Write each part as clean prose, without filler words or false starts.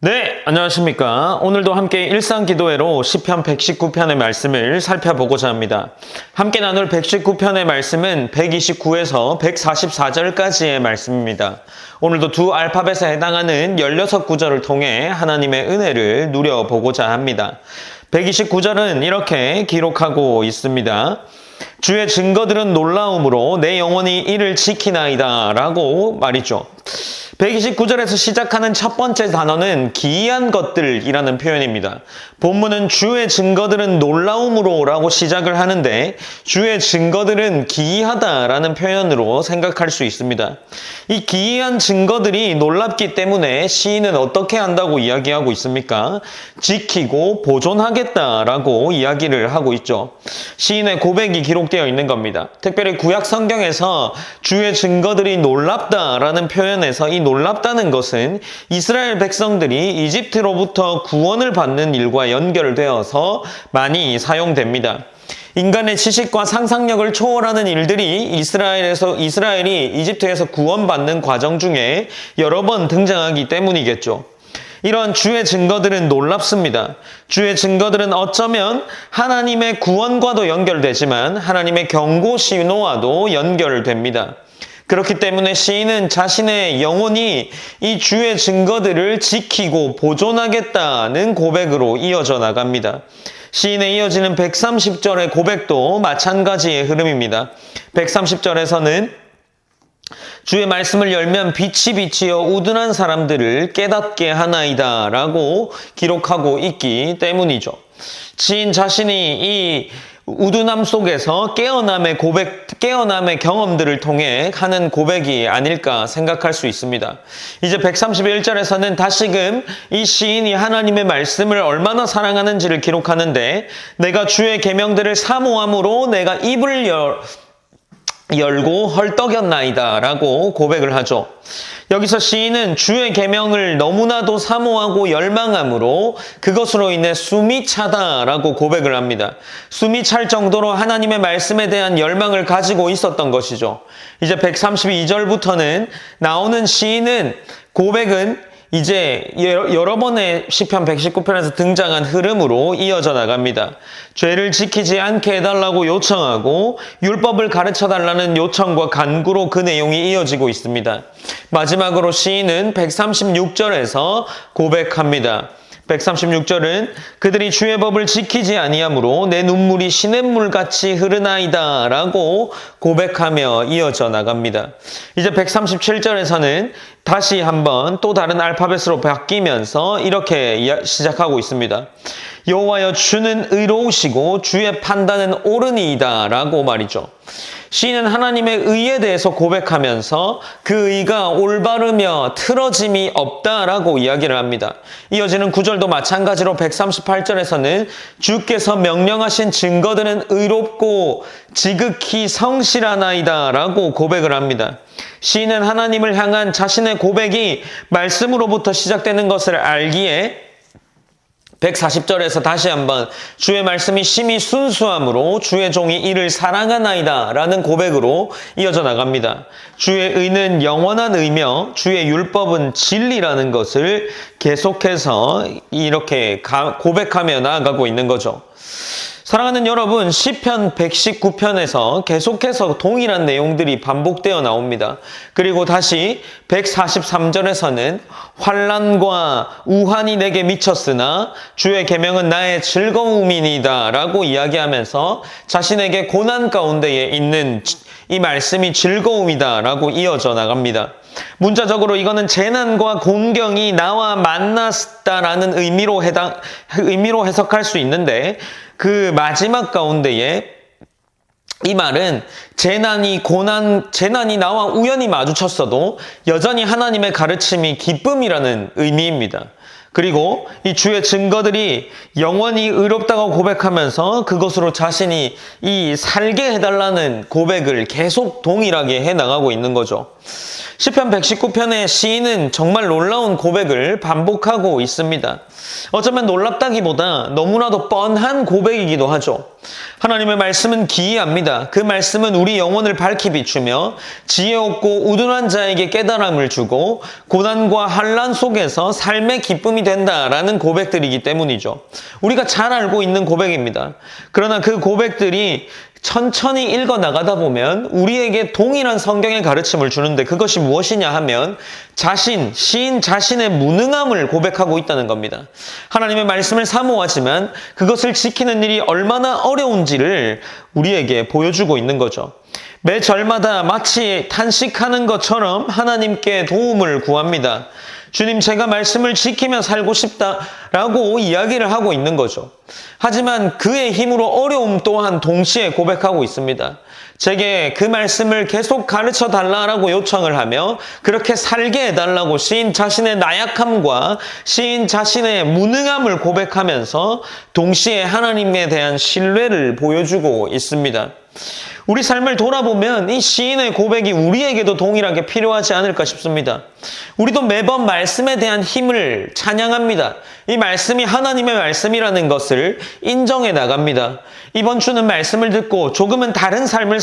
네, 안녕하십니까. 오늘도 함께 일상기도회로 시편 119편의 말씀을 살펴보고자 합니다. 함께 나눌 119편의 말씀은 129에서 144절까지의 말씀입니다. 오늘도 두 알파벳에 해당하는 16구절을 통해 하나님의 은혜를 누려보고자 합니다. 129절은 이렇게 기록하고 있습니다. 주의 증거들은 놀라움으로 내 영혼이 이를 지키나이다 라고 말이죠. 129절에서 시작하는 첫 번째 단어는 기이한 것들이라는 표현입니다. 본문은 주의 증거들은 놀라움으로 라고 시작을 하는데 주의 증거들은 기이하다라는 표현으로 생각할 수 있습니다. 이 기이한 증거들이 놀랍기 때문에 시인은 어떻게 한다고 이야기하고 있습니까? 지키고 보존하겠다라고 이야기를 하고 있죠. 시인의 고백이 기록되어 있는 겁니다. 특별히 구약 성경에서 주의 증거들이 놀랍다라는 표현에서 이 놀랍다는 것은 이스라엘 백성들이 이집트로부터 구원을 받는 일과 연결되어서 많이 사용됩니다. 인간의 지식과 상상력을 초월하는 일들이 이스라엘이 이집트에서 구원받는 과정 중에 여러 번 등장하기 때문이겠죠. 이런 주의 증거들은 놀랍습니다. 주의 증거들은 어쩌면 하나님의 구원과도 연결되지만 하나님의 경고 신호와도 연결됩니다. 그렇기 때문에 시인은 자신의 영혼이 이 주의 증거들을 지키고 보존하겠다는 고백으로 이어져 나갑니다. 시인에 이어지는 130절의 고백도 마찬가지의 흐름입니다. 130절에서는 주의 말씀을 열면 빛이 비치어 우둔한 사람들을 깨닫게 하나이다 라고 기록하고 있기 때문이죠. 시인 자신이 이 우둔함 속에서 깨어남의 경험들을 통해 하는 고백이 아닐까 생각할 수 있습니다. 이제 131절에서는 다시금 이 시인이 하나님의 말씀을 얼마나 사랑하는지를 기록하는데 내가 주의 계명들을 사모함으로 내가 입을 열고 헐떡였나이다 라고 고백을 하죠. 여기서 시인은 주의 계명을 너무나도 사모하고 열망함으로 그것으로 인해 숨이 차다라고 고백을 합니다. 숨이 찰 정도로 하나님의 말씀에 대한 열망을 가지고 있었던 것이죠. 이제 132절부터는 나오는 시인은 고백은 이제 여러 번의 시편 119편에서 등장한 흐름으로 이어져 나갑니다. 죄를 지키지 않게 해달라고 요청하고 율법을 가르쳐달라는 요청과 간구로 그 내용이 이어지고 있습니다. 마지막으로 시인은 136절에서 고백합니다. 136절은 그들이 주의 법을 지키지 아니하므로 내 눈물이 시냇물같이 흐르나이다 라고 고백하며 이어져 나갑니다. 이제 137절에서는 다시 한번 또 다른 알파벳으로 바뀌면서 이렇게 시작하고 있습니다. 여호와여 주는 의로우시고 주의 판단은 옳으니이다 라고 말이죠. 시인은 하나님의 의에 대해서 고백하면서 그 의가 올바르며 틀어짐이 없다라고 이야기를 합니다. 이어지는 구절도 마찬가지로 138절에서는 주께서 명령하신 증거들은 의롭고 지극히 성실하나이다 라고 고백을 합니다. 시인은 하나님을 향한 자신의 고백이 말씀으로부터 시작되는 것을 알기에 140절에서 다시 한번 주의 말씀이 심히 순수함으로 주의 종이 이를 사랑하나이다 라는 고백으로 이어져 나갑니다. 주의 의는 영원한 의며 주의 율법은 진리라는 것을 계속해서 이렇게 고백하며 나아가고 있는 거죠. 사랑하는 여러분, 시편 119편에서 계속해서 동일한 내용들이 반복되어 나옵니다. 그리고 다시 143절에서는 환난과 우환이 내게 미쳤으나 주의 계명은 나의 즐거움이니이다 라고 이야기하면서 자신에게 고난 가운데에 있는 이 말씀이 즐거움이다 라고 이어져 나갑니다. 문자적으로 이거는 재난과 곤경이 나와 만났다라는 의미로 해석할 수 있는데 그 마지막 가운데에 이 말은 재난이 나와 우연히 마주쳤어도 여전히 하나님의 가르침이 기쁨이라는 의미입니다. 그리고 이 주의 증거들이 영원히 의롭다고 고백하면서 그것으로 자신이 이 살게 해달라는 고백을 계속 동일하게 해나가고 있는 거죠. 시편 119편의 시인은 정말 놀라운 고백을 반복하고 있습니다. 어쩌면 놀랍다기보다 너무나도 뻔한 고백이기도 하죠. 하나님의 말씀은 기이합니다. 그 말씀은 우리 영혼을 밝히 비추며 지혜 없고 우둔한 자에게 깨달음을 주고 고난과 환난 속에서 삶의 기쁨이 된다라는 고백들이기 때문이죠. 우리가 잘 알고 있는 고백입니다. 그러나 그 고백들이 천천히 읽어 나가다 보면 우리에게 동일한 성경의 가르침을 주는데 그것이 무엇이냐 하면 시인 자신의 무능함을 고백하고 있다는 겁니다. 하나님의 말씀을 사모하지만 그것을 지키는 일이 얼마나 어려운지를 우리에게 보여주고 있는 거죠. 매 절마다 마치 탄식하는 것처럼 하나님께 도움을 구합니다. 주님, 제가 말씀을 지키며 살고 싶다라고 이야기를 하고 있는 거죠. 하지만 그의 힘으로 어려움 또한 동시에 고백하고 있습니다. 제게 그 말씀을 계속 가르쳐 달라고 요청을 하며 그렇게 살게 해달라고 시인 자신의 나약함과 시인 자신의 무능함을 고백하면서 동시에 하나님에 대한 신뢰를 보여주고 있습니다. 우리 삶을 돌아보면 이 시인의 고백이 우리에게도 동일하게 필요하지 않을까 싶습니다. 우리도 매번 말씀에 대한 힘을 찬양합니다. 이 말씀이 하나님의 말씀이라는 것을 인정해 나갑니다. 이번 주는 말씀을 듣고 조금은 다른 삶을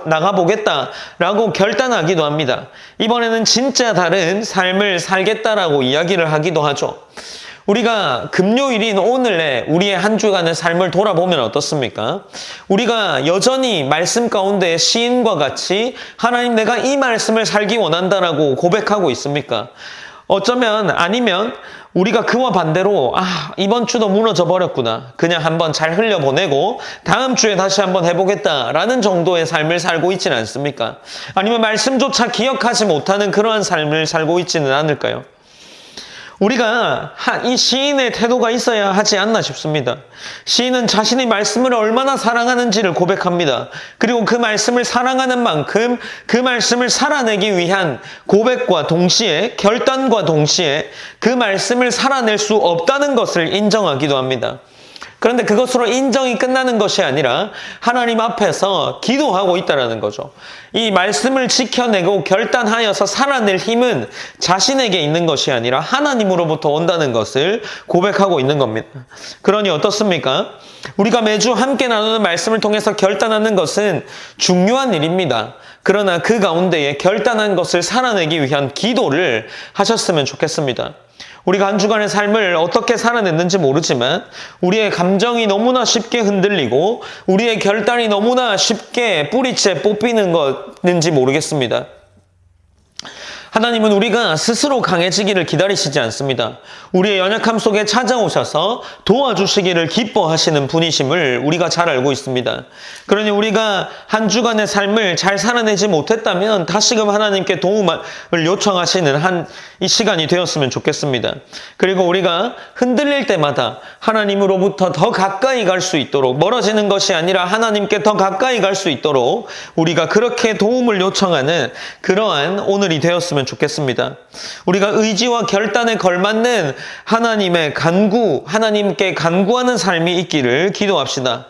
나가보겠다라고 결단하기도 합니다. 이번에는 진짜 다른 삶을 살겠다라고 이야기를 하기도 하죠. 우리가 금요일인 오늘의 우리의 한 주간의 삶을 돌아보면 어떻습니까? 우리가 여전히 말씀 가운데 시인과 같이 하나님, 내가 이 말씀을 살기 원한다라고 고백하고 있습니까? 어쩌면 아니면 우리가 그와 반대로 이번 주도 무너져 버렸구나, 그냥 한번 잘 흘려보내고 다음 주에 다시 한번 해보겠다라는 정도의 삶을 살고 있지는 않습니까? 아니면 말씀조차 기억하지 못하는 그러한 삶을 살고 있지는 않을까요? 우리가 이 시인의 태도가 있어야 하지 않나 싶습니다. 시인은 자신의 말씀을 얼마나 사랑하는지를 고백합니다. 그리고 그 말씀을 사랑하는 만큼 그 말씀을 살아내기 위한 고백과 동시에, 결단과 동시에 그 말씀을 살아낼 수 없다는 것을 인정하기도 합니다. 그런데 그것으로 인정이 끝나는 것이 아니라 하나님 앞에서 기도하고 있다는 거죠. 이 말씀을 지켜내고 결단하여서 살아낼 힘은 자신에게 있는 것이 아니라 하나님으로부터 온다는 것을 고백하고 있는 겁니다. 그러니 어떻습니까? 우리가 매주 함께 나누는 말씀을 통해서 결단하는 것은 중요한 일입니다. 그러나 그 가운데에 결단한 것을 살아내기 위한 기도를 하셨으면 좋겠습니다. 우리가 한 주간의 삶을 어떻게 살아냈는지 모르지만 우리의 감정이 너무나 쉽게 흔들리고 우리의 결단이 너무나 쉽게 뿌리째 뽑히는 것인지 모르겠습니다. 하나님은 우리가 스스로 강해지기를 기다리시지 않습니다. 우리의 연약함 속에 찾아오셔서 도와주시기를 기뻐하시는 분이심을 우리가 잘 알고 있습니다. 그러니 우리가 한 주간의 삶을 잘 살아내지 못했다면 다시금 하나님께 도움을 요청하시는 이 시간이 되었으면 좋겠습니다. 그리고 우리가 흔들릴 때마다 하나님으로부터 더 가까이 갈 수 있도록, 멀어지는 것이 아니라 하나님께 더 가까이 갈 수 있도록 우리가 그렇게 도움을 요청하는 그러한 오늘이 되었으면 좋겠습니다. 우리가 의지와 결단에 걸맞는 하나님의 하나님께 간구하는 삶이 있기를 기도합시다.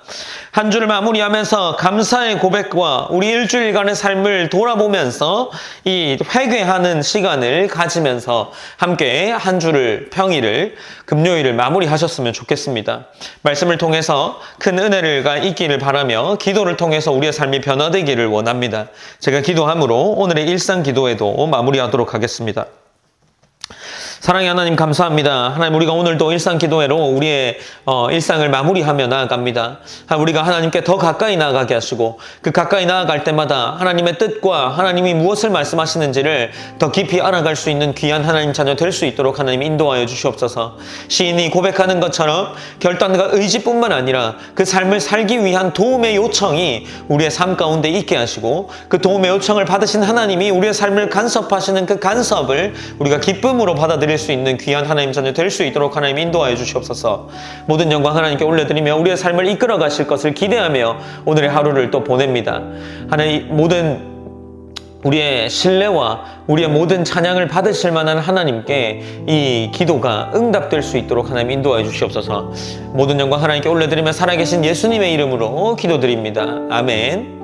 한 주를 마무리하면서 감사의 고백과 우리 일주일간의 삶을 돌아보면서 이 회개하는 시간을 가지면서 함께 한 주를, 평일을, 금요일을 마무리하셨으면 좋겠습니다. 말씀을 통해서 큰 은혜가 있기를 바라며 기도를 통해서 우리의 삶이 변화되기를 원합니다. 제가 기도함으로 오늘의 일상 기도에도 마무리하도록 하겠습니다. 사랑의 하나님, 감사합니다. 하나님, 우리가 오늘도 일상 기도회로 우리의 일상을 마무리하며 나아갑니다. 우리가 하나님께 더 가까이 나아가게 하시고 그 가까이 나아갈 때마다 하나님의 뜻과 하나님이 무엇을 말씀하시는지를 더 깊이 알아갈 수 있는 귀한 하나님 자녀 될 수 있도록 하나님 인도하여 주시옵소서. 시인이 고백하는 것처럼 결단과 의지뿐만 아니라 그 삶을 살기 위한 도움의 요청이 우리의 삶 가운데 있게 하시고 그 도움의 요청을 받으신 하나님이 우리의 삶을 간섭하시는 그 간섭을 우리가 기쁨으로 받아들일 수 있는 귀한 하나님 자녀 될 수 있도록 하나님 인도하여 주시옵소서. 모든 영광 하나님께 올려드리며 우리의 삶을 이끌어 가실 것을 기대하며 오늘의 하루를 또 보냅니다. 하나님, 모든 우리의 신뢰와 우리의 모든 찬양을 받으실 만한 하나님께 이 기도가 응답될 수 있도록 하나님 인도하여 주시옵소서. 모든 영광 하나님께 올려드리며 살아계신 예수님의 이름으로 기도드립니다. 아멘.